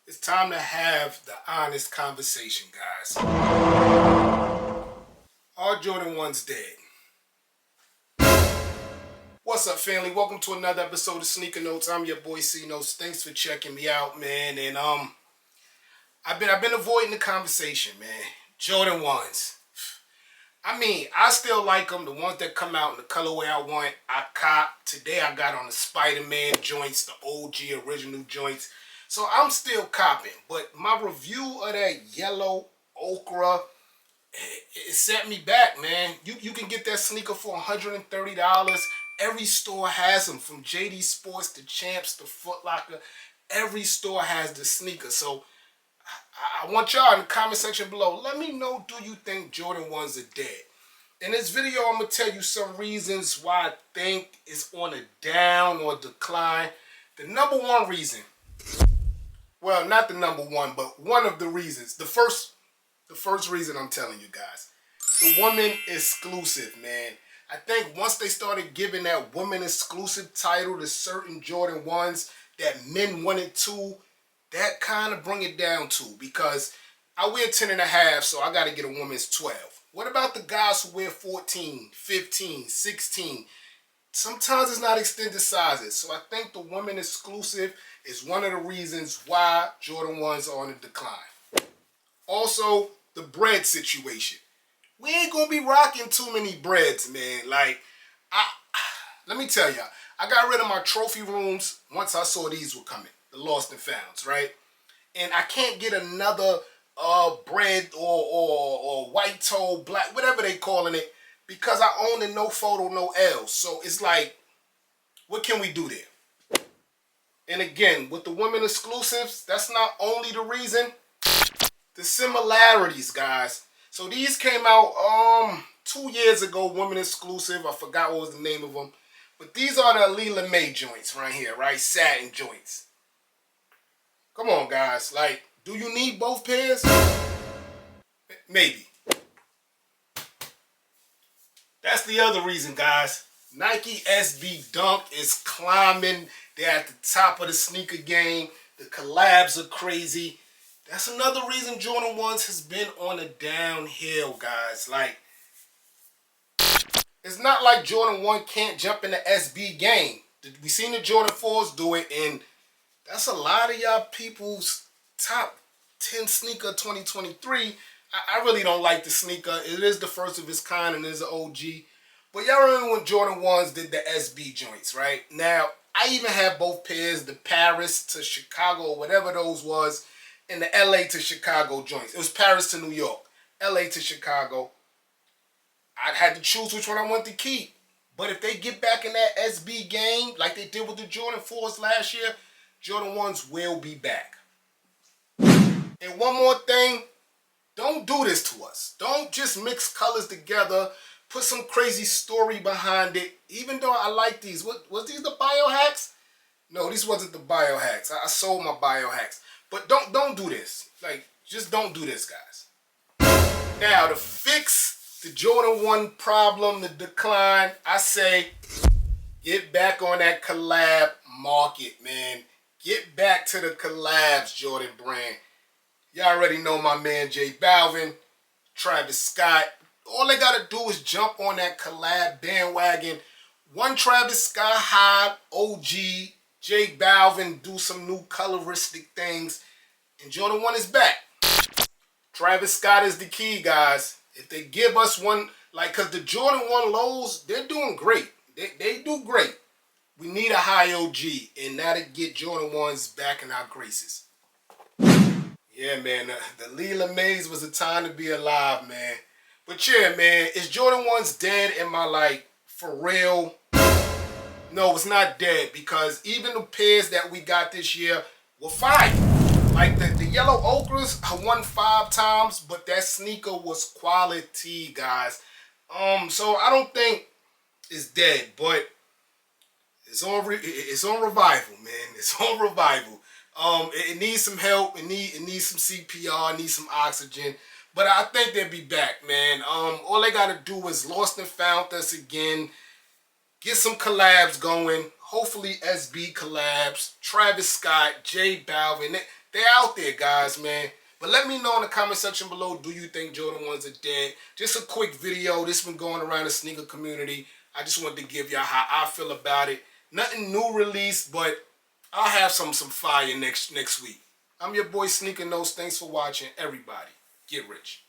It's time to have the honest conversation, guys. Are Jordan 1s dead? What's up, family? Welcome to another episode of Sneaker Notes. I'm your boy C Notes. Thanks for checking me out, man. And I've been avoiding the conversation, man. Jordan 1s. I still like them. The ones that come out in the colorway I want, I cop. Today I got on the Spider-Man joints, the OG original joints. So I'm still copping. But my review of that yellow ochre, it set me back, man. You can get that sneaker for $130. Every store has them, from JD Sports to Champs to Foot Locker. Every store has the sneaker. So I want y'all in the comment section below, let me know, do you think Jordan 1s are dead? In this video, I'm going to tell you some reasons why I think it's on a down or decline. The number one reason, well, not the number one, but one of the reasons, the first reason I'm telling you guys, the woman exclusive, man. I think once they started giving that woman exclusive title to certain Jordan 1s that men wanted to, that kind of bring it down to, because I wear 10 and a half, so I got to get a woman's 12. What about the guys who wear 14, 15, 16? Sometimes it's not extended sizes. So I think the woman exclusive is one of the reasons why Jordan 1s are on the decline. Also, the bread situation. We ain't going to be rocking too many breads, man. Let me tell y'all, I got rid of my trophy rooms once I saw these were coming. The lost and founds, right? And I can't get another bread or white toe, black, whatever they calling it, because I own the no photo, no L. So it's like, what can we do there? And again, with the women exclusives, that's not only the reason. The similarities, guys. So these came out 2 years ago, women exclusive. I forgot what was the name of them. But these are the Lila May joints right here, right? Satin joints. Come on, guys. Like, do you need both pairs? Maybe. That's the other reason, guys. Nike SB Dunk is climbing. They're at the top of the sneaker game. The collabs are crazy. That's another reason Jordan 1s has been on a downhill, guys. Like, it's not like Jordan 1 can't jump in the SB game. We seen the Jordan 4s do it, and that's a lot of y'all people's top 10 sneaker 2023. I really don't like the sneaker. It is the first of its kind and is an OG. But y'all remember when Jordan 1s did the SB joints, right? Now, I even have both pairs, the Paris to Chicago, whatever those was, and the LA to Chicago joints. It was Paris to New York, LA to Chicago. I had to choose which one I want to keep. But if they get back in that SB game, like they did with the Jordan 4s last year, Jordan 1s will be back. And one more thing, don't do this to us. Don't just mix colors together, put some crazy story behind it. Even though I like these. Was these the biohacks? No, these wasn't the biohacks. I sold my biohacks. But don't do this. Like, just don't do this, guys. Now, to fix the Jordan 1 problem, the decline, I say get back on that collab market, man. Get back to the collabs, Jordan brand. Y'all already know my man J Balvin, Travis Scott. All they got to do is jump on that collab bandwagon. One Travis Scott hide, OG, J Balvin do some new coloristic things, and Jordan 1 is back. Travis Scott is the key, guys. If they give us one, like, because the Jordan 1 lows, they're doing great. They do great. We need a high OG, and that'll get Jordan 1s back in our graces. Yeah, man, the Lila Mays was a time to be alive, man. But yeah, man, is Jordan 1s dead? Am I like, for real? No, it's not dead, because even the pairs that we got this year were fire. Like the yellow ochres, I won 5 times, but that sneaker was quality, guys. So I don't think it's dead, but it's on revival, man. It's on revival. It needs some help. It needs some CPR. It needs some oxygen. But I think they'll be back, man. All they gotta do is lost and found us again. Get some collabs going. Hopefully SB collabs. Travis Scott, J Balvin. They're out there, guys, man. But let me know in the comment section below, do you think Jordan 1s are dead? Just a quick video. This been going around the sneaker community. I just wanted to give y'all how I feel about it. Nothing new released, but I'll have some fire next week. I'm your boy Sneaker Nose. Thanks for watching, everybody. Get rich.